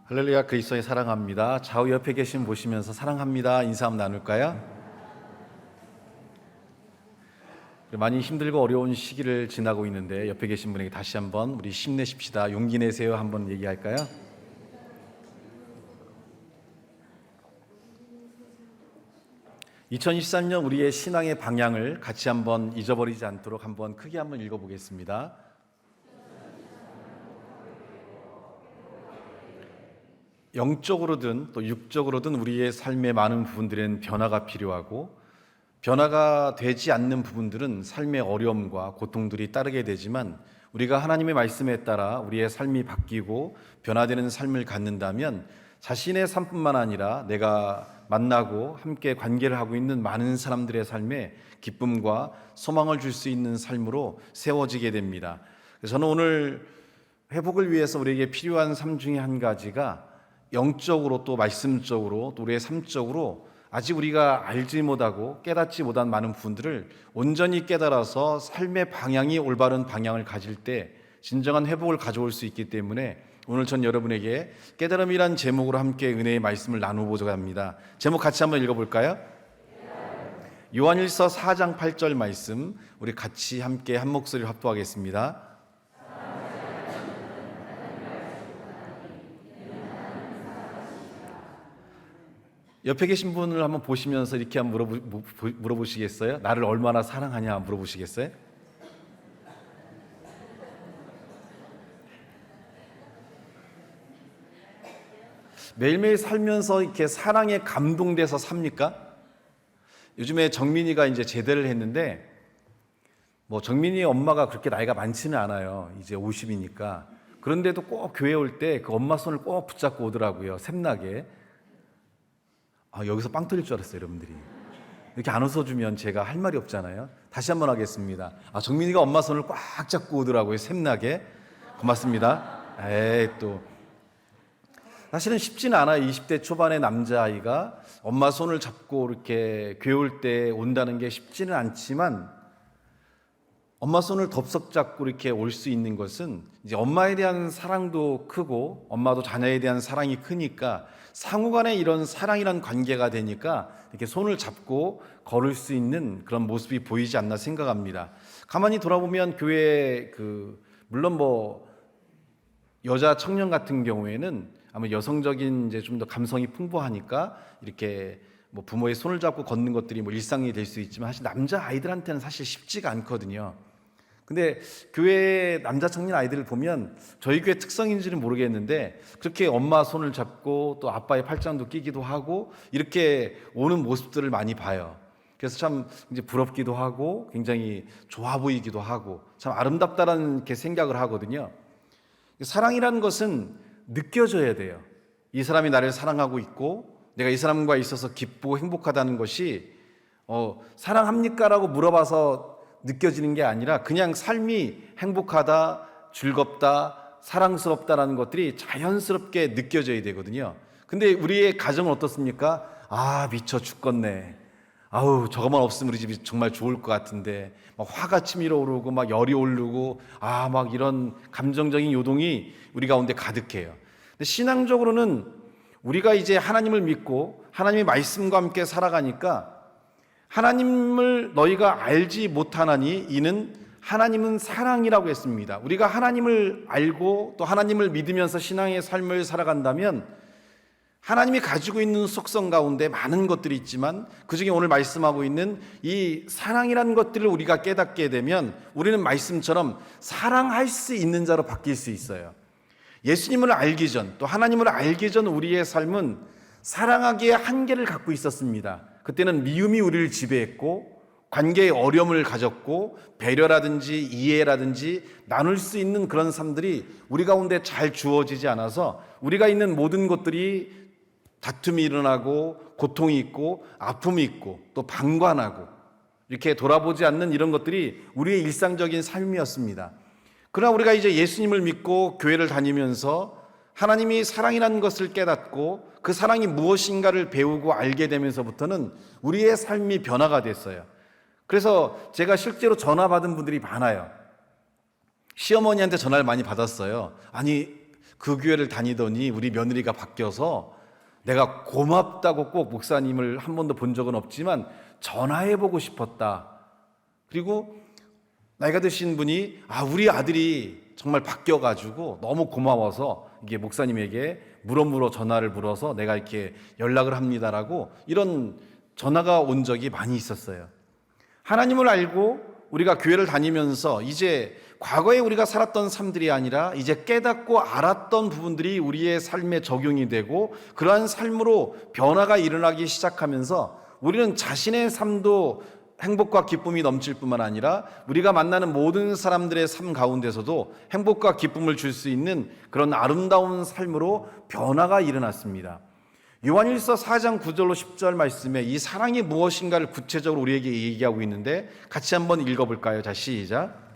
할렐루야, 그리스도의 사랑합니다. 좌우 옆에 계신 보시면서 사랑합니다 인사 한번 나눌까요? 많이 힘들고 어려운 시기를 지나고 있는데 옆에 계신 분에게 다시 한번 우리 힘내십시다, 용기 내세요 한번 얘기할까요? (2023년) 우리의 신앙의 방향을 같이 한번 잊어버리지 않도록 한번 크게 한번 읽어보겠습니다. 영적으로든 또 육적으로든 우리의 삶의 많은 부분들은 변화가 필요하고, 변화가 되지 않는 부분들은 삶의 어려움과 고통들이 따르게 되지만, 우리가 하나님의 말씀에 따라 우리의 삶이 바뀌고 변화되는 삶을 갖는다면 자신의 삶뿐만 아니라 내가 만나고 함께 관계를 하고 있는 많은 사람들의 삶에 기쁨과 소망을 줄 수 있는 삶으로 세워지게 됩니다. 저는 오늘 회복을 위해서 우리에게 필요한 삶 중에 한 가지가 영적으로 또 말씀적으로 또 우리의 삶적으로 아직 우리가 알지 못하고 깨닫지 못한 많은 부분들을 온전히 깨달아서 삶의 방향이 올바른 방향을 가질 때 진정한 회복을 가져올 수 있기 때문에 오늘 전 여러분에게 깨달음이란 제목으로 함께 은혜의 말씀을 나누고자 합니다. 제목 같이 한번 읽어볼까요? 요한일서 4장 8절 말씀, 우리 같이 함께 한 목소리로 합독하겠습니다. 옆에 계신 분을 한번 보시면서 이렇게 한번 물어보시겠어요? 나를 얼마나 사랑하냐 물어보시겠어요? 매일매일 살면서 이렇게 사랑에 감동돼서 삽니까? 요즘에 정민이가 이제 제대를 했는데, 정민이 엄마가 그렇게 나이가 많지는 않아요. 이제 50이니까. 그런데도 꼭 교회 올 때 그 엄마 손을 꼭 붙잡고 오더라고요. 샘나게. 여기서 빵 터질 줄 알았어요, 여러분들이. 이렇게 안 웃어주면 제가 할 말이 없잖아요. 다시 한번 하겠습니다. 정민이가 엄마 손을 꽉 잡고 오더라고요, 샘나게. 고맙습니다. 또 사실은 쉽지는 않아요. 20대 초반의 남자아이가 엄마 손을 잡고 이렇게 교회 올 때 온다는 게 쉽지는 않지만, 엄마 손을 덥석 잡고 이렇게 올 수 있는 것은 이제 엄마에 대한 사랑도 크고 엄마도 자녀에 대한 사랑이 크니까 상호간에 이런 사랑이란 관계가 되니까 이렇게 손을 잡고 걸을 수 있는 그런 모습이 보이지 않나 생각합니다. 가만히 돌아보면 교회에 물론 여자 청년 같은 경우에는 아마 여성적인 이제 좀 더 감성이 풍부하니까 이렇게 부모의 손을 잡고 걷는 것들이 일상이 될 수 있지만, 사실 남자 아이들한테는 사실 쉽지가 않거든요. 근데 교회 남자 청년 아이들을 보면 저희 교회 특성인지는 모르겠는데 그렇게 엄마 손을 잡고 또 아빠의 팔짱도 끼기도 하고 이렇게 오는 모습들을 많이 봐요. 그래서 참 이제 부럽기도 하고 굉장히 좋아 보이기도 하고 참 아름답다라는 이렇게 생각을 하거든요. 사랑이라는 것은 느껴져야 돼요. 이 사람이 나를 사랑하고 있고 내가 이 사람과 있어서 기쁘고 행복하다는 것이 사랑합니까? 라고 물어봐서 느껴지는 게 아니라 그냥 삶이 행복하다, 즐겁다, 사랑스럽다라는 것들이 자연스럽게 느껴져야 되거든요. 근데 우리의 가정은 어떻습니까? 미쳐 죽겠네. 저거만 없으면 우리 집이 정말 좋을 것 같은데, 화가 치밀어 오르고 열이 오르고 이런 감정적인 요동이 우리 가운데 가득해요. 근데 신앙적으로는 우리가 이제 하나님을 믿고 하나님의 말씀과 함께 살아가니까, 하나님을 너희가 알지 못하나니 이는 하나님은 사랑이라고 했습니다. 우리가 하나님을 알고 또 하나님을 믿으면서 신앙의 삶을 살아간다면 하나님이 가지고 있는 속성 가운데 많은 것들이 있지만 그중에 오늘 말씀하고 있는 이 사랑이라는 것들을 우리가 깨닫게 되면 우리는 말씀처럼 사랑할 수 있는 자로 바뀔 수 있어요. 예수님을 알기 전, 또 하나님을 알기 전 우리의 삶은 사랑하기에 한계를 갖고 있었습니다. 그때는 미움이 우리를 지배했고 관계의 어려움을 가졌고 배려라든지 이해라든지 나눌 수 있는 그런 삶들이 우리 가운데 잘 주어지지 않아서 우리가 있는 모든 것들이 다툼이 일어나고 고통이 있고 아픔이 있고 또 방관하고 이렇게 돌아보지 않는 이런 것들이 우리의 일상적인 삶이었습니다. 그러나 우리가 이제 예수님을 믿고 교회를 다니면서 하나님이 사랑이라는 것을 깨닫고 그 사랑이 무엇인가를 배우고 알게 되면서부터는 우리의 삶이 변화가 됐어요. 그래서 제가 실제로 전화 받은 분들이 많아요. 시어머니한테 전화를 많이 받았어요. 그 교회를 다니더니 우리 며느리가 바뀌어서 내가 고맙다고 꼭 목사님을 한 번도 본 적은 없지만 전화해보고 싶었다. 그리고 나이가 드신 분이 우리 아들이 정말 바뀌어가지고 너무 고마워서 이게 목사님에게 물어 전화를 물어서 내가 이렇게 연락을 합니다라고 이런 전화가 온 적이 많이 있었어요. 하나님을 알고 우리가 교회를 다니면서 이제 과거에 우리가 살았던 삶들이 아니라 이제 깨닫고 알았던 부분들이 우리의 삶에 적용이 되고 그러한 삶으로 변화가 일어나기 시작하면서 우리는 자신의 삶도 행복과 기쁨이 넘칠 뿐만 아니라 우리가 만나는 모든 사람들의 삶 가운데서도 행복과 기쁨을 줄 수 있는 그런 아름다운 삶으로 변화가 일어났습니다. 요한일서 4장 9절로 10절 말씀에 이 사랑이 무엇인가를 구체적으로 우리에게 얘기하고 있는데 같이 한번 읽어볼까요? 자, 시작.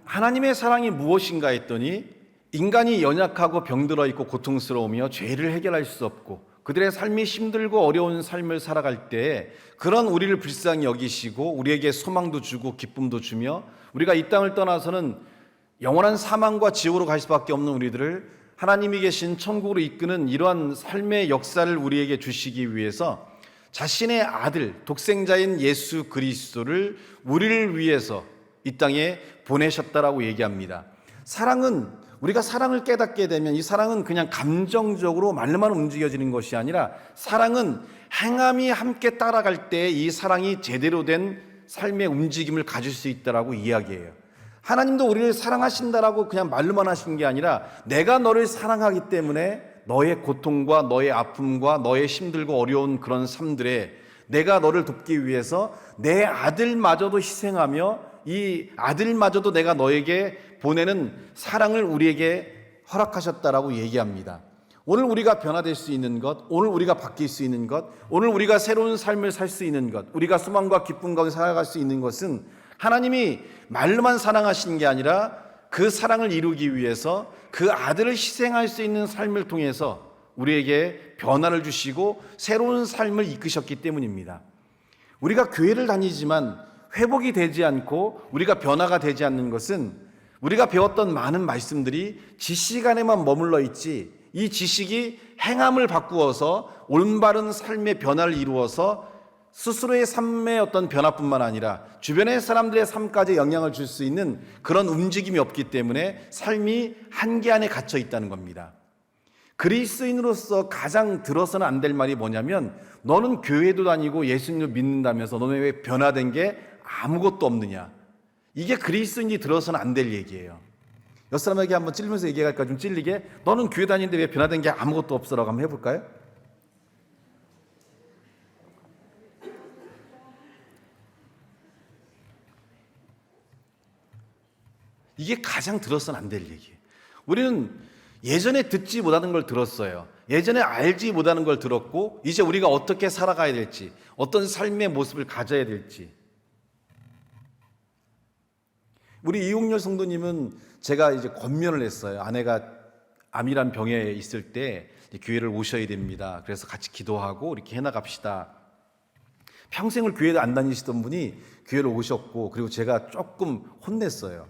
하나님의 사랑이 무엇인가 했더니 인간이 연약하고 병들어 있고 고통스러우며 죄를 해결할 수 없고 그들의 삶이 힘들고 어려운 삶을 살아갈 때 그런 우리를 불쌍히 여기시고 우리에게 소망도 주고 기쁨도 주며 우리가 이 땅을 떠나서는 영원한 사망과 지옥으로 갈 수밖에 없는 우리들을 하나님이 계신 천국으로 이끄는 이러한 삶의 역사를 우리에게 주시기 위해서 자신의 아들 독생자인 예수 그리스도를 우리를 위해서 이 땅에 보내셨다라고 얘기합니다. 사랑은 우리가 사랑을 깨닫게 되면 이 사랑은 그냥 감정적으로 말로만 움직여지는 것이 아니라 사랑은 행함이 함께 따라갈 때 이 사랑이 제대로 된 삶의 움직임을 가질 수 있다라고 이야기해요. 하나님도 우리를 사랑하신다라고 그냥 말로만 하신 게 아니라 내가 너를 사랑하기 때문에 너의 고통과 너의 아픔과 너의 힘들고 어려운 그런 삶들에 내가 너를 돕기 위해서 내 아들마저도 희생하며 이 아들마저도 내가 너에게 보내는 사랑을 우리에게 허락하셨다라고 얘기합니다. 오늘 우리가 변화될 수 있는 것, 오늘 우리가 바뀔 수 있는 것, 오늘 우리가 새로운 삶을 살 수 있는 것, 우리가 소망과 기쁨 가운데 살아갈 수 있는 것은 하나님이 말로만 사랑하신 게 아니라 그 사랑을 이루기 위해서 그 아들을 희생할 수 있는 삶을 통해서 우리에게 변화를 주시고 새로운 삶을 이끄셨기 때문입니다. 우리가 교회를 다니지만 회복이 되지 않고 우리가 변화가 되지 않는 것은 우리가 배웠던 많은 말씀들이 지식 안에만 머물러 있지 이 지식이 행함을 바꾸어서 올바른 삶의 변화를 이루어서 스스로의 삶의 어떤 변화뿐만 아니라 주변의 사람들의 삶까지 영향을 줄 수 있는 그런 움직임이 없기 때문에 삶이 한계 안에 갇혀 있다는 겁니다. 그리스도인으로서 가장 들어서는 안 될 말이 뭐냐면 너는 교회도 다니고 예수님을 믿는다면서 너는 왜 변화된 게 아무것도 없느냐. 이게 그리스도인이 들어서는 안 될 얘기예요. 옆 사람에게 한번 찔리면서 얘기할까 좀 찔리게 너는 교회 다니는데 왜 변화된 게 아무것도 없어라고 한번 해볼까요? 이게 가장 들어서는 안 될 얘기예요. 우리는 예전에 듣지 못하는 걸 들었어요. 예전에 알지 못하는 걸 들었고 이제 우리가 어떻게 살아가야 될지 어떤 삶의 모습을 가져야 될지 우리 이용렬 성도님은 제가 이제 권면을 했어요. 아내가 암이란 병에 있을 때 교회를 오셔야 됩니다. 그래서 같이 기도하고 이렇게 해나갑시다. 평생을 교회를 안 다니시던 분이 교회를 오셨고 그리고 제가 조금 혼냈어요.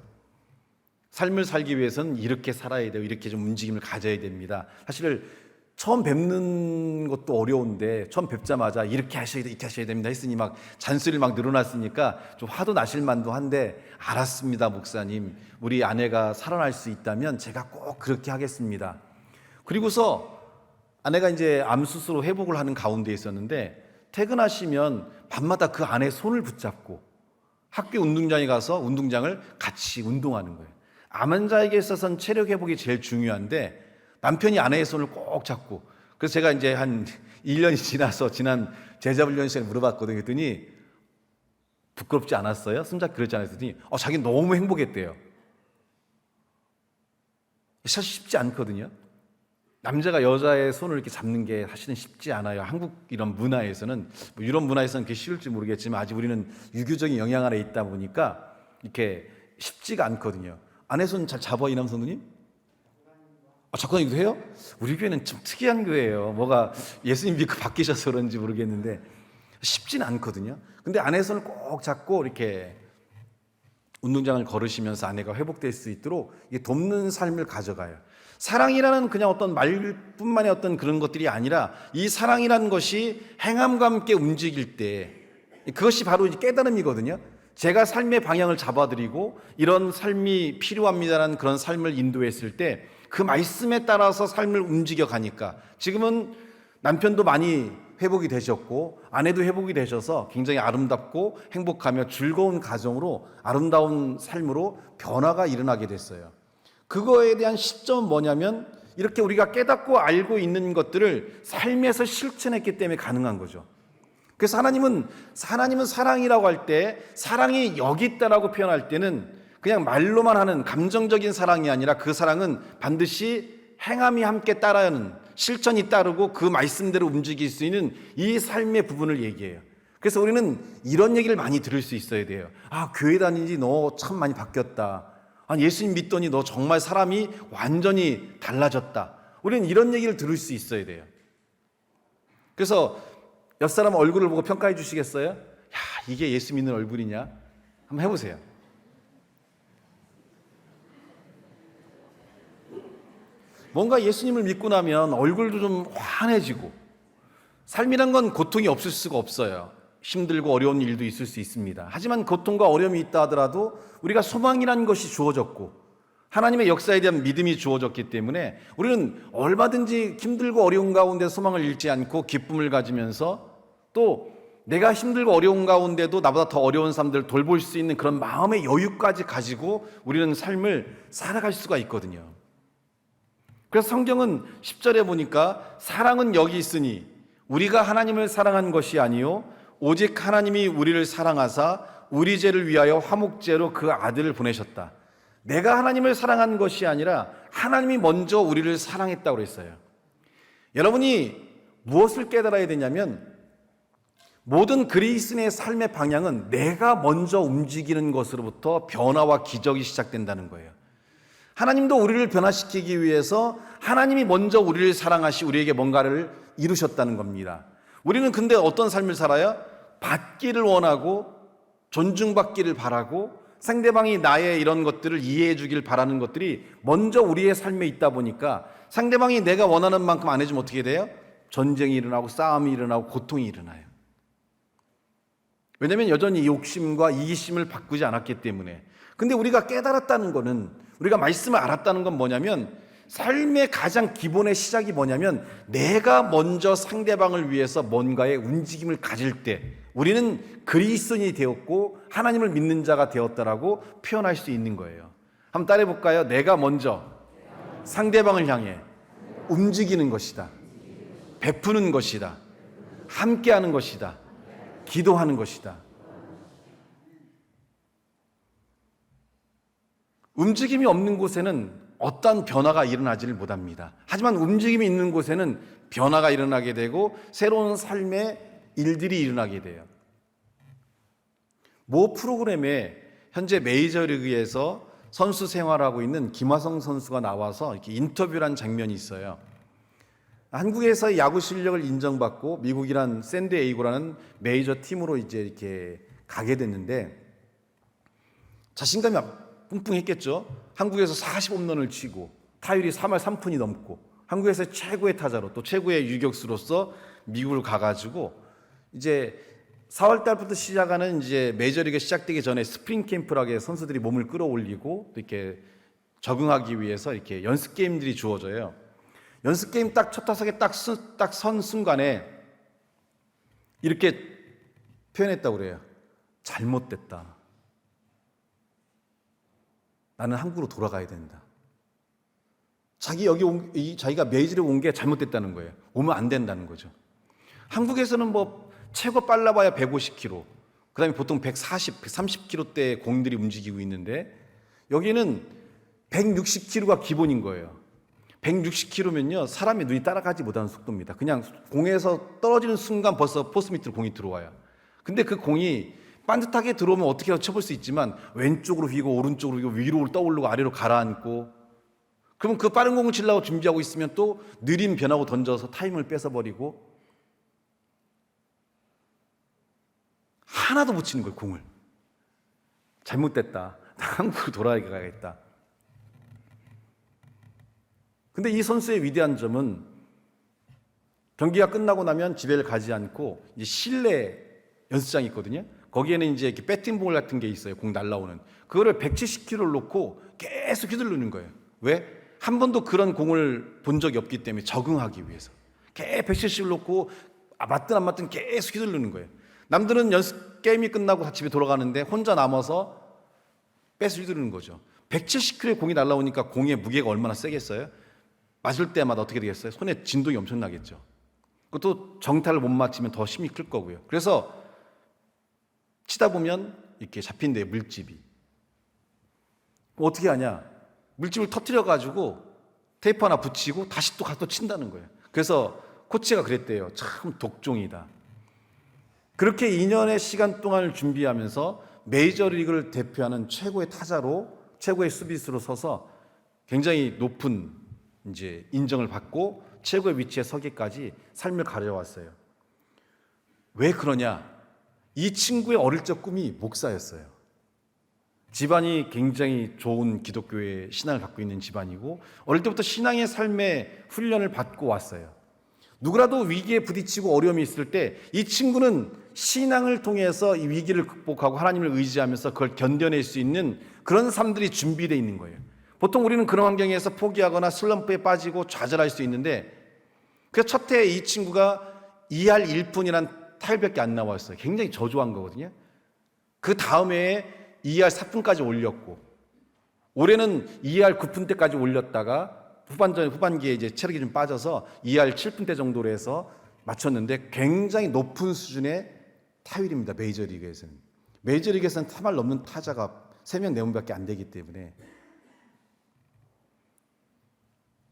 삶을 살기 위해서는 이렇게 살아야 돼요. 이렇게 좀 움직임을 가져야 됩니다. 사실 처음 뵙는 것도 어려운데 처음 뵙자마자 이렇게 하셔야 돼, 이렇게 하셔야 됩니다 했으니 막 잔소리를 막 늘어났으니까 좀 화도 나실 만도 한데 알았습니다 목사님. 우리 아내가 살아날 수 있다면 제가 꼭 그렇게 하겠습니다. 그리고서 아내가 이제 암 수술로 회복을 하는 가운데 있었는데 퇴근하시면 밤마다 그 아내의 손을 붙잡고 학교 운동장에 가서 운동장을 같이 운동하는 거예요. 암 환자에게 있어서는 체력 회복이 제일 중요한데 남편이 아내의 손을 꼭 잡고 그래서 제가 이제 한 1년이 지나서 지난 제자훈련 시간에 물어봤거든요. 그랬더니 부끄럽지 않았어요? 손잡기 그랬지 않았더니 자기는 너무 행복했대요. 사실 쉽지 않거든요. 남자가 여자의 손을 이렇게 잡는 게 사실은 쉽지 않아요. 한국 이런 문화에서는, 뭐 유럽 문화에서는 그게 쉬울지 모르겠지만 아직 우리는 유교적인 영향 아래 있다 보니까 이렇게 쉽지가 않거든요. 아내 손 잘 잡아, 이남 성도님? 작가님도 해요? 우리 교회는 좀 특이한 교회예요. 뭐가 예수님 믿고 바뀌셔서 그런지 모르겠는데 쉽지는 않거든요. 근데 아내 손을 꼭 잡고 이렇게 운동장을 걸으시면서 아내가 회복될 수 있도록 이게 돕는 삶을 가져가요. 사랑이라는 그냥 어떤 말뿐만의 어떤 그런 것들이 아니라 이 사랑이라는 것이 행함과 함께 움직일 때 그것이 바로 이제 깨달음이거든요. 제가 삶의 방향을 잡아드리고 이런 삶이 필요합니다라는 그런 삶을 인도했을 때 그 말씀에 따라서 삶을 움직여 가니까 지금은 남편도 많이 회복이 되셨고 아내도 회복이 되셔서 굉장히 아름답고 행복하며 즐거운 가정으로 아름다운 삶으로 변화가 일어나게 됐어요. 그거에 대한 시점은 뭐냐면 이렇게 우리가 깨닫고 알고 있는 것들을 삶에서 실천했기 때문에 가능한 거죠. 그래서 하나님은 사랑이라고 할 때 사랑이 여기 있다라고 표현할 때는 그냥 말로만 하는 감정적인 사랑이 아니라 그 사랑은 반드시 행함이 함께 따라하는 실천이 따르고 그 말씀대로 움직일 수 있는 이 삶의 부분을 얘기해요. 그래서 우리는 이런 얘기를 많이 들을 수 있어야 돼요. 교회 다니지 너 참 많이 바뀌었다. 예수님 믿더니 너 정말 사람이 완전히 달라졌다. 우리는 이런 얘기를 들을 수 있어야 돼요. 그래서 옆 사람 얼굴을 보고 평가해 주시겠어요? 이게 예수 믿는 얼굴이냐? 한번 해보세요. 뭔가 예수님을 믿고 나면 얼굴도 좀 환해지고 삶이란 건 고통이 없을 수가 없어요. 힘들고 어려운 일도 있을 수 있습니다. 하지만 고통과 어려움이 있다 하더라도 우리가 소망이라는 것이 주어졌고 하나님의 역사에 대한 믿음이 주어졌기 때문에 우리는 얼마든지 힘들고 어려운 가운데 소망을 잃지 않고 기쁨을 가지면서 또 내가 힘들고 어려운 가운데도 나보다 더 어려운 사람들을 돌볼 수 있는 그런 마음의 여유까지 가지고 우리는 삶을 살아갈 수가 있거든요. 그래서 성경은 10절에 보니까 사랑은 여기 있으니 우리가 하나님을 사랑한 것이 아니요 오직 하나님이 우리를 사랑하사 우리 죄를 위하여 화목제로 그 아들을 보내셨다. 내가 하나님을 사랑한 것이 아니라 하나님이 먼저 우리를 사랑했다고 그랬어요. 여러분이 무엇을 깨달아야 되냐면 모든 그리스도인의 삶의 방향은 내가 먼저 움직이는 것으로부터 변화와 기적이 시작된다는 거예요. 하나님도 우리를 변화시키기 위해서 하나님이 먼저 우리를 사랑하시 우리에게 뭔가를 이루셨다는 겁니다. 우리는 근데 어떤 삶을 살아요? 받기를 원하고 존중받기를 바라고 상대방이 나의 이런 것들을 이해해 주길 바라는 것들이 먼저 우리의 삶에 있다 보니까 상대방이 내가 원하는 만큼 안 해주면 어떻게 돼요? 전쟁이 일어나고 싸움이 일어나고 고통이 일어나요. 왜냐하면 여전히 욕심과 이기심을 바꾸지 않았기 때문에. 근데 우리가 깨달았다는 거는 우리가 말씀을 알았다는 건 뭐냐면 삶의 가장 기본의 시작이 뭐냐면 내가 먼저 상대방을 위해서 뭔가의 움직임을 가질 때 우리는 그리스도인이 되었고 하나님을 믿는 자가 되었다라고 표현할 수 있는 거예요. 한번 따라해 볼까요? 내가 먼저 상대방을 향해 움직이는 것이다. 베푸는 것이다. 함께하는 것이다. 기도하는 것이다. 움직임이 없는 곳에는 어떤 변화가 일어나지를 못합니다. 하지만 움직임이 있는 곳에는 변화가 일어나게 되고 새로운 삶의 일들이 일어나게 돼요. 모 프로그램에 현재 메이저리그에서 선수 생활하고 있는 김하성 선수가 나와서 이렇게 인터뷰를 한 장면이 있어요. 한국에서 야구 실력을 인정받고 미국이란 샌디에이고라는 메이저 팀으로 이제 이렇게 가게 됐는데 자신감이 뿡뿡했겠죠. 한국에서 40홈런을 치고 타율이 3할 3푼이 넘고 한국에서 최고의 타자로 또 최고의 유격수로서 미국을 가가지고 이제 4월 달부터 시작하는 이제 메이저리그 시작되기 전에 스프링 캠프라게 선수들이 몸을 끌어올리고 이렇게 적응하기 위해서 이렇게 연습 게임들이 주어져요. 연습 게임 딱 첫 타석에 딱 선 순간에 이렇게 표현했다고 그래요. 잘못됐다. 나는 한국으로 돌아가야 된다. 자기가 메이저리그 온 게 잘못됐다는 거예요. 오면 안 된다는 거죠. 한국에서는 뭐 최고 빨라봐야 150km, 그 다음에 보통 140, 130km대 공들이 움직이고 있는데 여기는 160km가 기본인 거예요. 160km면요 사람의 눈이 따라가지 못하는 속도입니다. 그냥 공에서 떨어지는 순간 벌써 포스 밑으로 공이 들어와요. 근데 그 공이 반듯하게 들어오면 어떻게라도 쳐볼 수 있지만 왼쪽으로 휘고 오른쪽으로 휘고 위로 떠오르고 아래로 가라앉고, 그러면 그 빠른 공을 치려고 준비하고 있으면 또 느린 변화구 던져서 타임을 뺏어버리고 하나도 못 치는 거예요. 공을 잘못됐다, 한국으로 돌아가야겠다. 근데 이 선수의 위대한 점은 경기가 끝나고 나면 집에를 가지 않고 이제 실내 연습장이 있거든요. 거기에는 이제 이렇게 배팅볼 같은 게 있어요. 공 날라오는. 그거를 170kg를 놓고 계속 휘두르는 거예요. 왜? 한 번도 그런 공을 본 적이 없기 때문에 적응하기 위해서. 계속 170을 놓고 맞든 안 맞든 계속 휘두르는 거예요. 남들은 연습 게임이 끝나고 다 집에 돌아가는데 혼자 남아서 뺏어 휘두르는 거죠. 170kg의 공이 날라오니까 공의 무게가 얼마나 세겠어요? 맞을 때마다 어떻게 되겠어요? 손에 진동이 엄청나겠죠. 그것도 정타를 못 맞추면 더 힘이 클 거고요. 그래서 치다 보면 이렇게 잡힌대요, 물집이. 어떻게 하냐? 물집을 터뜨려가지고 테이프 하나 붙이고 다시 또 가서 친다는 거예요. 그래서 코치가 그랬대요. 참 독종이다. 그렇게 2년의 시간 동안을 준비하면서 메이저리그를 대표하는 최고의 타자로, 최고의 수비수로 서서 굉장히 높은 이제 인정을 받고 최고의 위치에 서기까지 삶을 가져왔어요. 왜 그러냐? 이 친구의 어릴 적 꿈이 목사였어요. 집안이 굉장히 좋은 기독교의 신앙을 갖고 있는 집안이고 어릴 때부터 신앙의 삶의 훈련을 받고 왔어요. 누구라도 위기에 부딪히고 어려움이 있을 때 이 친구는 신앙을 통해서 이 위기를 극복하고 하나님을 의지하면서 그걸 견뎌낼 수 있는 그런 삶들이 준비되어 있는 거예요. 보통 우리는 그런 환경에서 포기하거나 슬럼프에 빠지고 좌절할 수 있는데, 그래서 첫 해에 이 친구가 2할 1푼이란 타율밖에 안 나왔어요. 굉장히 저조한 거거든요. 그 다음 해에 2할 4푼까지 올렸고, 올해는 2할 9푼대까지 올렸다가 후반기에 이제 체력이 좀 빠져서 2할 7푼대 정도로 해서 맞췄는데 굉장히 높은 수준의 타율입니다. 메이저리그에서는. 메이저리그에서는 타말 넘는 타자가 3명, 4명밖에 안 되기 때문에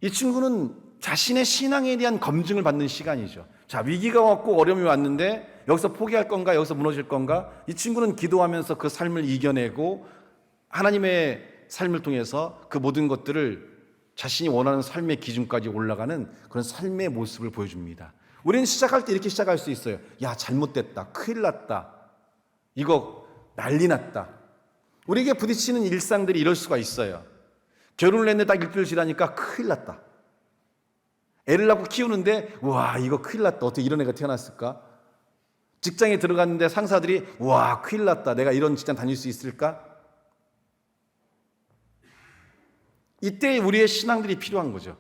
이 친구는 자신의 신앙에 대한 검증을 받는 시간이죠. 자, 위기가 왔고 어려움이 왔는데 여기서 포기할 건가, 여기서 무너질 건가? 이 친구는 기도하면서 그 삶을 이겨내고 하나님의 삶을 통해서 그 모든 것들을 자신이 원하는 삶의 기준까지 올라가는 그런 삶의 모습을 보여줍니다. 우리는 시작할 때 이렇게 시작할 수 있어요. 야, 잘못됐다. 큰일 났다. 이거 난리 났다. 우리에게 부딪히는 일상들이 이럴 수가 있어요. 결혼을 했는데 딱 일주일 지나니까 큰일 났다. 애를 낳고 키우는데 와, 이거 큰일 났다. 어떻게 이런 애가 태어났을까? 직장에 들어갔는데 상사들이 와, 큰일 났다. 내가 이런 직장 다닐 수 있을까? 이때 우리의 신앙들이 필요한 거죠.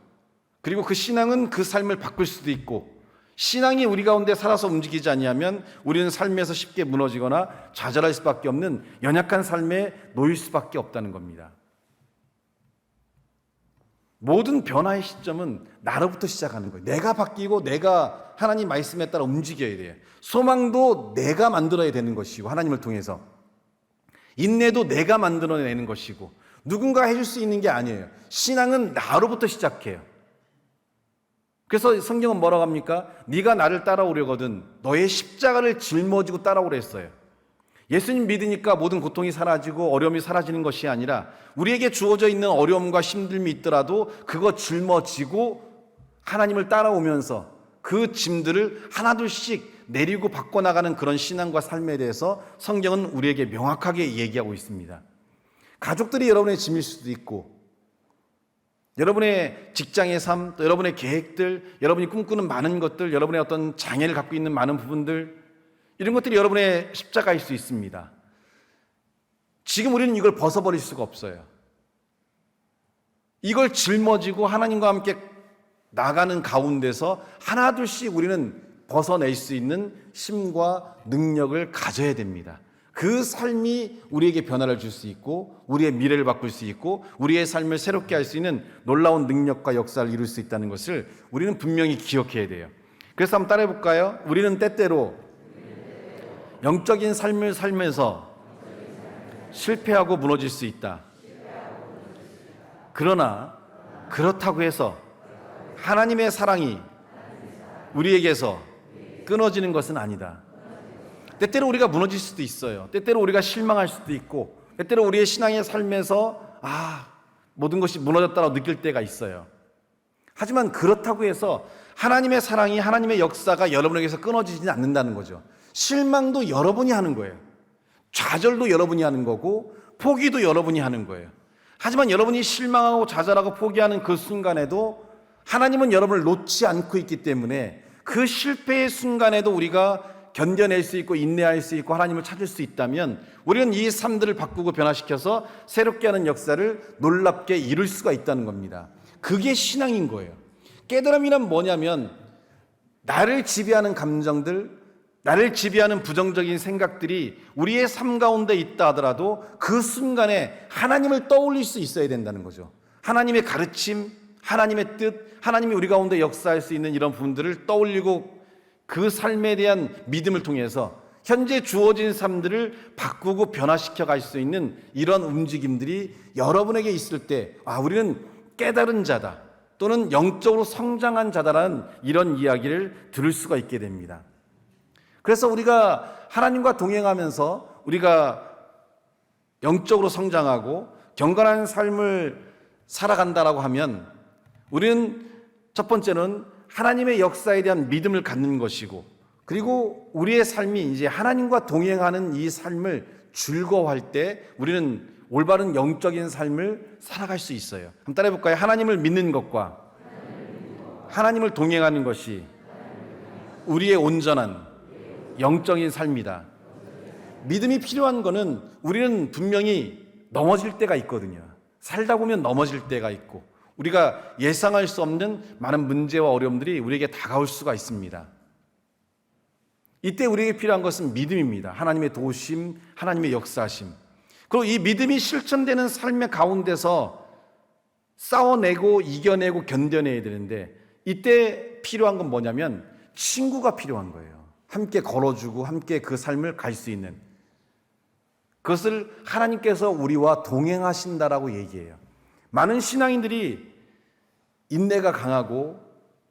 그리고 그 신앙은 그 삶을 바꿀 수도 있고, 신앙이 우리 가운데 살아서 움직이지 않으면 우리는 삶에서 쉽게 무너지거나 좌절할 수밖에 없는 연약한 삶에 놓일 수밖에 없다는 겁니다. 모든 변화의 시점은 나로부터 시작하는 거예요. 내가 바뀌고 내가 하나님 말씀에 따라 움직여야 돼요. 소망도 내가 만들어야 되는 것이고, 하나님을 통해서 인내도 내가 만들어내는 것이고, 누군가 해줄 수 있는 게 아니에요. 신앙은 나로부터 시작해요. 그래서 성경은 뭐라고 합니까? 네가 나를 따라오려거든 너의 십자가를 짊어지고 따라오라 했어요. 예수님 믿으니까 모든 고통이 사라지고 어려움이 사라지는 것이 아니라 우리에게 주어져 있는 어려움과 힘듦이 있더라도 그거 짊어지고 하나님을 따라오면서 그 짐들을 하나둘씩 내리고 바꿔나가는 그런 신앙과 삶에 대해서 성경은 우리에게 명확하게 얘기하고 있습니다. 가족들이 여러분의 짐일 수도 있고, 여러분의 직장의 삶, 또 여러분의 계획들, 여러분이 꿈꾸는 많은 것들, 여러분의 어떤 장애를 갖고 있는 많은 부분들, 이런 것들이 여러분의 십자가일 수 있습니다. 지금 우리는 이걸 벗어버릴 수가 없어요. 이걸 짊어지고 하나님과 함께 나가는 가운데서 하나둘씩 우리는 벗어낼 수 있는 힘과 능력을 가져야 됩니다. 그 삶이 우리에게 변화를 줄 수 있고 우리의 미래를 바꿀 수 있고 우리의 삶을 새롭게 할 수 있는 놀라운 능력과 역사를 이룰 수 있다는 것을 우리는 분명히 기억해야 돼요. 그래서 한번 따라해 볼까요? 우리는 때때로 영적인 삶을 살면서 실패하고 무너질 수 있다. 그러나 그렇다고 해서 하나님의 사랑이 우리에게서 끊어지는 것은 아니다. 때때로 우리가 무너질 수도 있어요. 때때로 우리가 실망할 수도 있고, 때때로 우리의 신앙의 삶에서 모든 것이 무너졌다고 느낄 때가 있어요. 하지만 그렇다고 해서 하나님의 사랑이, 하나님의 역사가 여러분에게서 끊어지지 않는다는 거죠. 실망도 여러분이 하는 거예요. 좌절도 여러분이 하는 거고, 포기도 여러분이 하는 거예요. 하지만 여러분이 실망하고 좌절하고 포기하는 그 순간에도 하나님은 여러분을 놓지 않고 있기 때문에 그 실패의 순간에도 우리가 견뎌낼 수 있고 인내할 수 있고 하나님을 찾을 수 있다면 우리는 이 삶들을 바꾸고 변화시켜서 새롭게 하는 역사를 놀랍게 이룰 수가 있다는 겁니다. 그게 신앙인 거예요. 깨달음이란 뭐냐면 나를 지배하는 감정들, 나를 지배하는 부정적인 생각들이 우리의 삶 가운데 있다 하더라도 그 순간에 하나님을 떠올릴 수 있어야 된다는 거죠. 하나님의 가르침, 하나님의 뜻, 하나님이 우리 가운데 역사할 수 있는 이런 부분들을 떠올리고 그 삶에 대한 믿음을 통해서 현재 주어진 삶들을 바꾸고 변화시켜 갈 수 있는 이런 움직임들이 여러분에게 있을 때 우리는 깨달은 자다 또는 영적으로 성장한 자다라는 이런 이야기를 들을 수가 있게 됩니다. 그래서 우리가 하나님과 동행하면서 우리가 영적으로 성장하고 경건한 삶을 살아간다라고 하면 우리는 첫 번째는 하나님의 역사에 대한 믿음을 갖는 것이고, 그리고 우리의 삶이 이제 하나님과 동행하는 이 삶을 즐거워할 때 우리는 올바른 영적인 삶을 살아갈 수 있어요. 한번 따라해 볼까요? 하나님을 믿는 것과 하나님을 동행하는 것이 우리의 온전한 영적인 삶이다. 믿음이 필요한 거는 우리는 분명히 넘어질 때가 있거든요. 살다 보면 넘어질 때가 있고 우리가 예상할 수 없는 많은 문제와 어려움들이 우리에게 다가올 수가 있습니다. 이때 우리에게 필요한 것은 믿음입니다. 하나님의 도우심, 하나님의 역사하심. 그리고 이 믿음이 실천되는 삶의 가운데서 싸워내고 이겨내고 견뎌내야 되는데 이때 필요한 건 뭐냐면 친구가 필요한 거예요. 함께 걸어주고 함께 그 삶을 갈 수 있는, 그것을 하나님께서 우리와 동행하신다라고 얘기해요. 많은 신앙인들이 인내가 강하고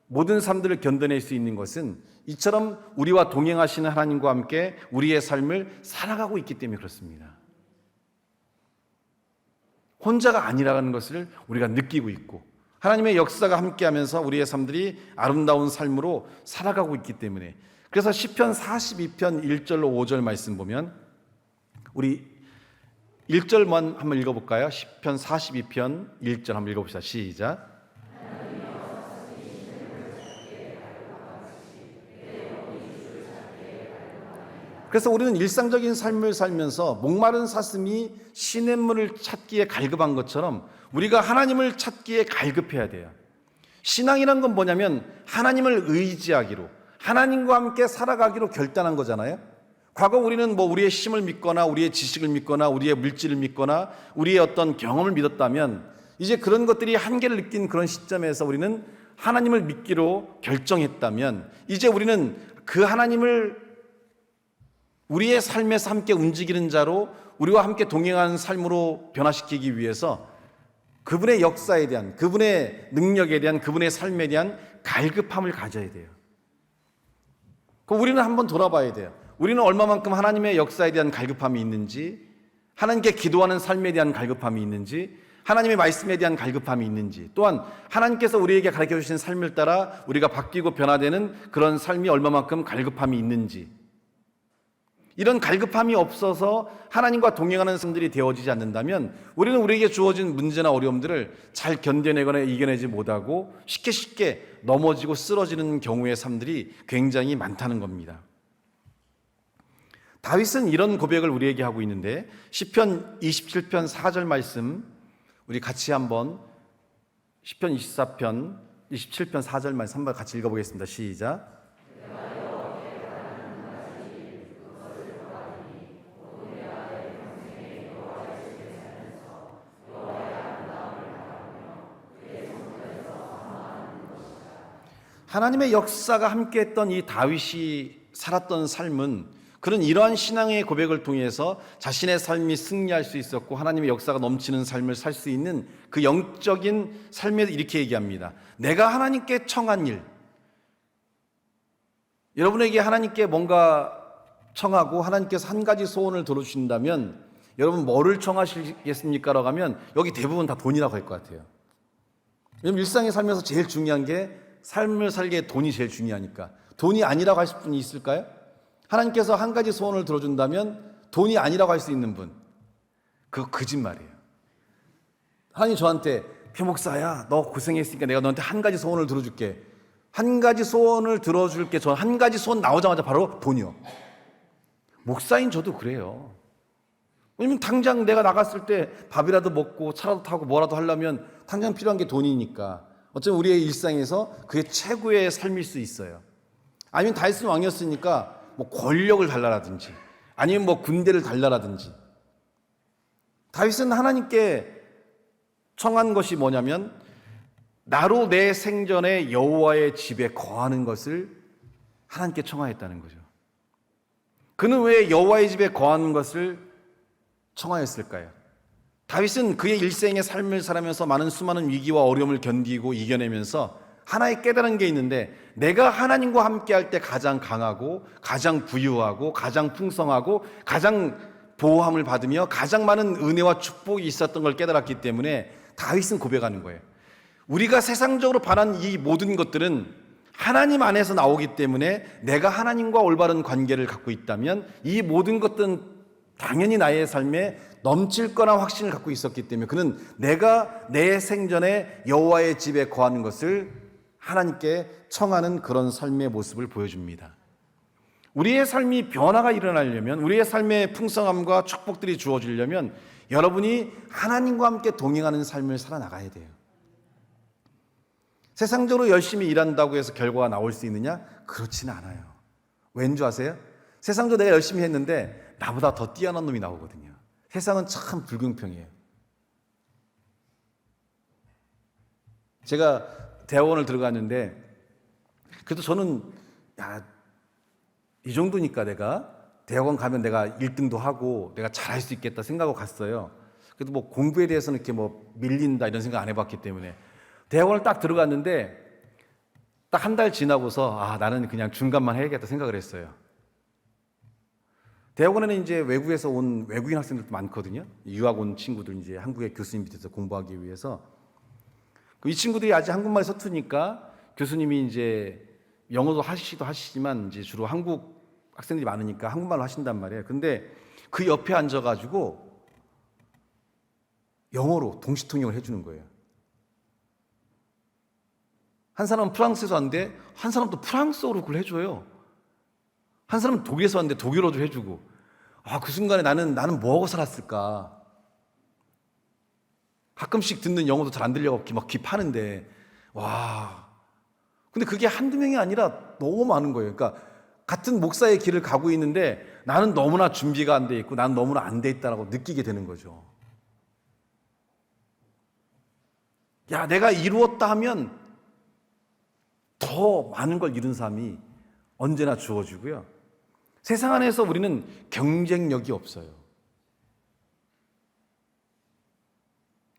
모든 삶들을 견뎌낼 수 있는 것은 이처럼 우리와 동행하시는 하나님과 함께 우리의 삶을 살아가고 있기 때문에 그렇습니다. 혼자가 아니라는 것을 우리가 느끼고 있고 하나님의 역사가 함께하면서 우리의 삶들이 아름다운 삶으로 살아가고 있기 때문에, 그래서 시편 42편 1절로 5절 말씀 보면 우리 1절만 한번 읽어볼까요? 시편 42편 1절 한번 읽어봅시다. 시작. 그래서 우리는 일상적인 삶을 살면서 목마른 사슴이 시냇물을 찾기에 갈급한 것처럼 우리가 하나님을 찾기에 갈급해야 돼요. 신앙이란 건 뭐냐면 하나님을 의지하기로, 하나님과 함께 살아가기로 결단한 거잖아요. 과거 우리는 우리의 힘을 믿거나 우리의 지식을 믿거나 우리의 물질을 믿거나 우리의 어떤 경험을 믿었다면 이제 그런 것들이 한계를 느낀 그런 시점에서 우리는 하나님을 믿기로 결정했다면 이제 우리는 그 하나님을 우리의 삶에서 함께 움직이는 자로 우리와 함께 동행하는 삶으로 변화시키기 위해서 그분의 역사에 대한, 그분의 능력에 대한, 그분의 삶에 대한 갈급함을 가져야 돼요. 우리는 한번 돌아봐야 돼요. 우리는 얼마만큼 하나님의 역사에 대한 갈급함이 있는지, 하나님께 기도하는 삶에 대한 갈급함이 있는지, 하나님의 말씀에 대한 갈급함이 있는지, 또한 하나님께서 우리에게 가르쳐 주신 삶을 따라 우리가 바뀌고 변화되는 그런 삶이 얼마만큼 갈급함이 있는지, 이런 갈급함이 없어서 하나님과 동행하는 삶들이 되어지지 않는다면 우리는 우리에게 주어진 문제나 어려움들을 잘 견뎌내거나 이겨내지 못하고 쉽게 넘어지고 쓰러지는 경우의 삶들이 굉장히 많다는 겁니다. 다윗은 이런 고백을 우리에게 하고 있는데 시편 27편 4절 말씀 우리 같이 한번 시편 24편 27편 4절 말씀 한번 같이 읽어보겠습니다. 시작. 하나님의 역사가 함께했던 이 다윗이 살았던 삶은 그런 이러한 신앙의 고백을 통해서 자신의 삶이 승리할 수 있었고 하나님의 역사가 넘치는 삶을 살 수 있는 그 영적인 삶에서 이렇게 얘기합니다. 내가 하나님께 청한 일, 여러분에게 하나님께 뭔가 청하고 하나님께서 한 가지 소원을 들어주신다면 여러분 뭐를 청하시겠습니까? 라고 하면 여기 대부분 다 돈이라고 할 것 같아요. 왜냐하면 일상에 살면서 제일 중요한 게 삶을 살기에 돈이 제일 중요하니까. 돈이 아니라고 하실 분이 있을까요? 하나님께서 한 가지 소원을 들어준다면 돈이 아니라고 할 수 있는 분, 그거 거짓말이에요. 하나님 저한테 표목사야 너 고생했으니까 내가 너한테 한 가지 소원을 들어줄게. 한 가지 소원을 들어줄게. 저 한 가지 소원 나오자마자 바로 돈이요. 목사인 저도 그래요. 왜냐면 당장 내가 나갔을 때 밥이라도 먹고 차라도 타고 뭐라도 하려면 당장 필요한 게 돈이니까 어쩌면 우리의 일상에서 그게 최고의 삶일 수 있어요. 아니면 다윗은 왕이었으니까 뭐 권력을 달라라든지 아니면 뭐 군대를 달라라든지. 다윗은 하나님께 청한 것이 뭐냐면 나로 내 생전에 여호와의 집에 거하는 것을 하나님께 청하였다는 거죠. 그는 왜 여호와의 집에 거하는 것을 청하였을까요? 다윗은 그의 일생의 삶을 살아면서 많은 수많은 위기와 어려움을 견디고 이겨내면서 하나의 깨달은 게 있는데 내가 하나님과 함께 할 때 가장 강하고 가장 부유하고 가장 풍성하고 가장 보호함을 받으며 가장 많은 은혜와 축복이 있었던 걸 깨달았기 때문에 다윗은 고백하는 거예요. 우리가 세상적으로 바라는 이 모든 것들은 하나님 안에서 나오기 때문에 내가 하나님과 올바른 관계를 갖고 있다면 이 모든 것들은 당연히 나의 삶에 넘칠 거나 확신을 갖고 있었기 때문에 그는 내가 내 생전에 여호와의 집에 거하는 것을 하나님께 청하는 그런 삶의 모습을 보여줍니다. 우리의 삶이 변화가 일어나려면 우리의 삶의 풍성함과 축복들이 주어지려면 여러분이 하나님과 함께 동행하는 삶을 살아나가야 돼요. 세상적으로 열심히 일한다고 해서 결과가 나올 수 있느냐? 그렇지는 않아요. 왠 줄 아세요? 세상도 내가 열심히 했는데 나보다 더 뛰어난 놈이 나오거든요. 세상은 참 불공평해요. 제가 대학원을 들어갔는데 그래도 저는 이 정도니까 내가 대학원 가면 내가 1등도 하고 내가 잘할 수 있겠다 생각하고 갔어요. 그래도 뭐 공부에 대해서는 이렇게 뭐 밀린다 이런 생각 안 해봤기 때문에 대학원을 딱 들어갔는데 딱 한 달 지나고서 나는 그냥 중간만 해야겠다 생각을 했어요. 대학원에는 이제 외국에서 온 외국인 학생들도 많거든요. 유학 온 친구들 이제 한국의 교수님 밑에서 공부하기 위해서 이 친구들이 아직 한국말이 서투니까 교수님이 이제 영어도 하시지만 이제 주로 한국 학생들이 많으니까 한국말로 하신단 말이에요. 근데 그 옆에 앉아가지고 영어로 동시통역을 해주는 거예요. 한 사람은 프랑스에서 왔는데 한 사람도 프랑스어로 그걸 해줘요. 한 사람은 독일에서 왔는데 독일어도 해주고. 그 순간에 나는 뭐하고 살았을까. 가끔씩 듣는 영어도 잘 안 들려고 막 귀 파는데 와. 근데 그게 한두 명이 아니라 너무 많은 거예요. 그러니까 같은 목사의 길을 가고 있는데 나는 너무나 준비가 안 돼 있고 나는 너무나 안 돼 있다라고 느끼게 되는 거죠. 내가 이루었다 하면 더 많은 걸 이룬 사람이 언제나 주어지고요. 세상 안에서 우리는 경쟁력이 없어요.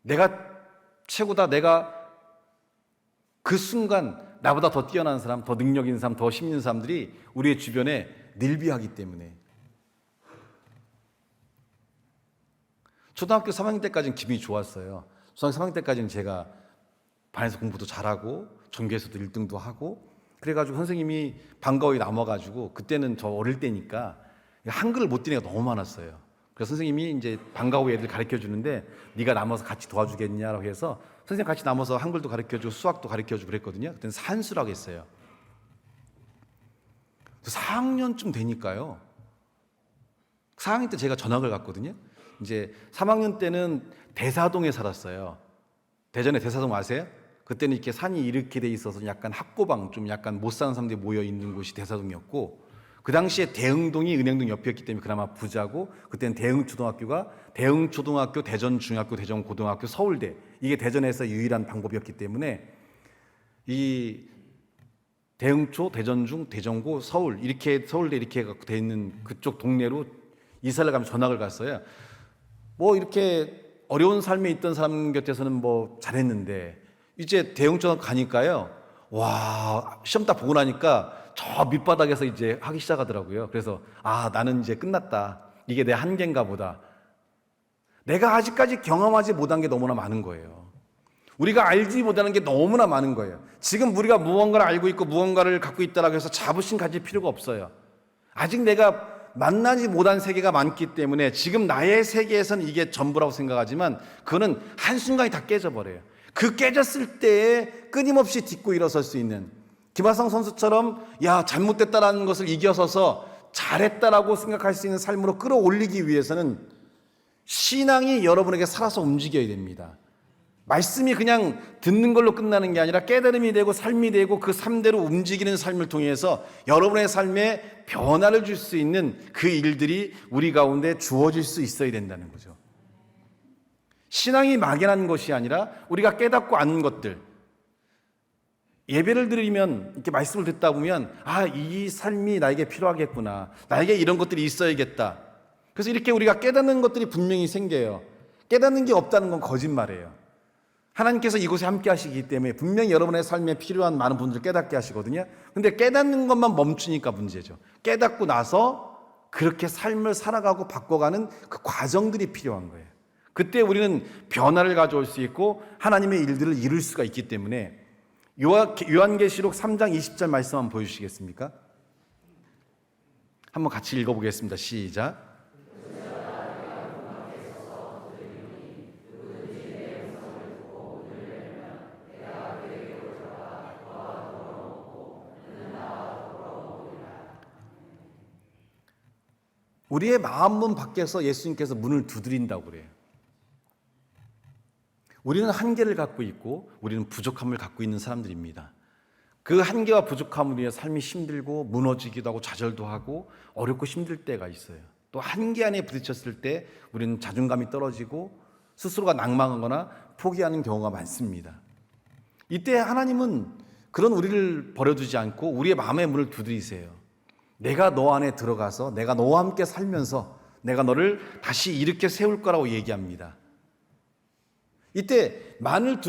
내가 최고다, 내가 그 순간 나보다 더 뛰어난 사람, 더 능력 있는 사람, 더 힘있는 사람들이 우리의 주변에 늘비하기 때문에. 초등학교 3학년 때까지는 기분이 좋았어요. 초등학교 3학년 때까지는 제가 반에서 공부도 잘하고 전교에서도 1등도 하고 그래가지고 선생님이 방과후에 남아가지고 그때는 저 어릴 때니까 한글을 못 띄는 애가 너무 많았어요. 그래서 선생님이 이제 방과후 애들 가르쳐 주는데 네가 남아서 같이 도와주겠냐라고 해서 선생님 같이 남아서 한글도 가르쳐 주고 수학도 가르쳐 주고 그랬거든요. 그때는 산수라고 했어요. 4학년쯤 되니까요. 4학년 때 제가 전학을 갔거든요. 이제 3학년 때는 대사동에 살았어요. 대전에 대사동 아세요? 그때는 이렇게 산이 이렇게 돼 있어서 약간 학고방, 좀 약간 못 사는 사람들이 모여 있는 곳이 대사동이었고, 그 당시에 대흥동이 은행동 옆이었기 때문에 그나마 부자고, 그때는 대흥초등학교가 대흥초등학교, 대전중학교, 대전고등학교, 서울대, 이게 대전에서 유일한 방법이었기 때문에 이 대흥초, 대전중, 대전고, 서울 이렇게 서울대 이렇게 갖고 돼 있는 그쪽 동네로 이사를 가면 전학을 갔어요. 뭐 이렇게 어려운 삶에 있던 사람 곁에서는 뭐 잘했는데 이제 대흥초 가니까요. 와, 시험 딱 보고 나니까 저 밑바닥에서 이제 하기 시작하더라고요. 그래서 아, 나는 이제 끝났다. 이게 내 한계인가 보다. 내가 아직까지 경험하지 못한 게 너무나 많은 거예요. 우리가 알지 못하는 게 너무나 많은 거예요. 지금 우리가 무언가를 알고 있고 무언가를 갖고 있다고 해서 자부심 가질 필요가 없어요. 아직 내가 만나지 못한 세계가 많기 때문에 지금 나의 세계에서는 이게 전부라고 생각하지만 그거는 한순간에 다 깨져버려요. 그 깨졌을 때에 끊임없이 딛고 일어설 수 있는 김하성 선수처럼 야, 잘못됐다라는 것을 이겨서서 잘했다라고 생각할 수 있는 삶으로 끌어올리기 위해서는 신앙이 여러분에게 살아서 움직여야 됩니다. 말씀이 그냥 듣는 걸로 끝나는 게 아니라 깨달음이 되고 삶이 되고 그 삶대로 움직이는 삶을 통해서 여러분의 삶에 변화를 줄 수 있는 그 일들이 우리 가운데 주어질 수 있어야 된다는 거죠. 신앙이 막연한 것이 아니라 우리가 깨닫고 아는 것들. 예배를 드리면 이렇게 말씀을 듣다 보면 아, 이 삶이 나에게 필요하겠구나. 나에게 이런 것들이 있어야겠다. 그래서 이렇게 우리가 깨닫는 것들이 분명히 생겨요. 깨닫는 게 없다는 건 거짓말이에요. 하나님께서 이곳에 함께 하시기 때문에 분명히 여러분의 삶에 필요한 많은 분들을 깨닫게 하시거든요. 근데 깨닫는 것만 멈추니까 문제죠. 깨닫고 나서 그렇게 삶을 살아가고 바꿔가는 그 과정들이 필요한 거예요. 그때 우리는 변화를 가져올 수 있고 하나님의 일들을 이룰 수가 있기 때문에 요한계시록 3장 20절 말씀 한번 보여주시겠습니까? 한번 같이 읽어보겠습니다. 시작. 우리의 마음문 밖에서 예수님께서 문을 두드린다고 그래요. 우리는 한계를 갖고 있고 우리는 부족함을 갖고 있는 사람들입니다. 그 한계와 부족함으로 인해 삶이 힘들고 무너지기도 하고 좌절도 하고 어렵고 힘들 때가 있어요. 또 한계 안에 부딪혔을 때 우리는 자존감이 떨어지고 스스로가 낭망하거나 포기하는 경우가 많습니다. 이때 하나님은 그런 우리를 버려두지 않고 우리의 마음의 문을 두드리세요. 내가 너 안에 들어가서 내가 너와 함께 살면서 내가 너를 다시 일으켜 세울 거라고 얘기합니다. 이때 마음을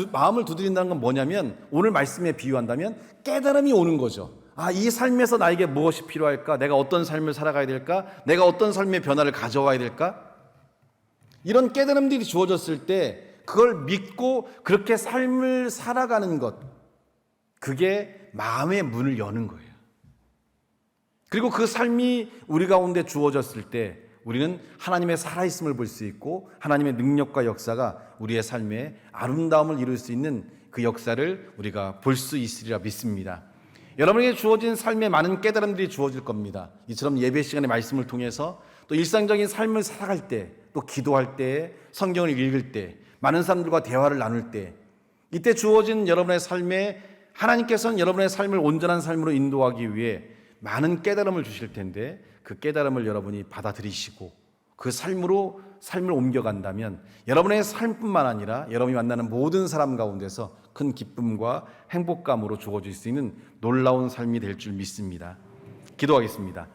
두드린다는 건 뭐냐면 오늘 말씀에 비유한다면 깨달음이 오는 거죠. 아, 이 삶에서 나에게 무엇이 필요할까? 내가 어떤 삶을 살아가야 될까? 내가 어떤 삶의 변화를 가져와야 될까? 이런 깨달음들이 주어졌을 때 그걸 믿고 그렇게 삶을 살아가는 것, 그게 마음의 문을 여는 거예요. 그리고 그 삶이 우리 가운데 주어졌을 때 우리는 하나님의 살아있음을 볼 수 있고 하나님의 능력과 역사가 우리의 삶에 아름다움을 이룰 수 있는 그 역사를 우리가 볼 수 있으리라 믿습니다. 여러분에게 주어진 삶에 많은 깨달음들이 주어질 겁니다. 이처럼 예배 시간의 말씀을 통해서 또 일상적인 삶을 살아갈 때, 또 기도할 때, 성경을 읽을 때, 많은 사람들과 대화를 나눌 때, 이때 주어진 여러분의 삶에 하나님께서는 여러분의 삶을 온전한 삶으로 인도하기 위해 많은 깨달음을 주실 텐데 그 깨달음을 여러분이 받아들이시고 그 삶으로 삶을 옮겨간다면 여러분의 삶뿐만 아니라 여러분이 만나는 모든 사람 가운데서 큰 기쁨과 행복감으로 주어질 수 있는 놀라운 삶이 될 줄 믿습니다. 기도하겠습니다.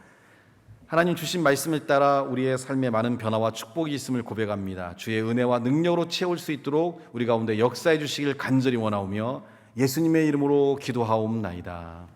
하나님 주신 말씀을 따라 우리의 삶에 많은 변화와 축복이 있음을 고백합니다. 주의 은혜와 능력으로 채울 수 있도록 우리 가운데 역사해 주시길 간절히 원하오며 예수님의 이름으로 기도하옵나이다.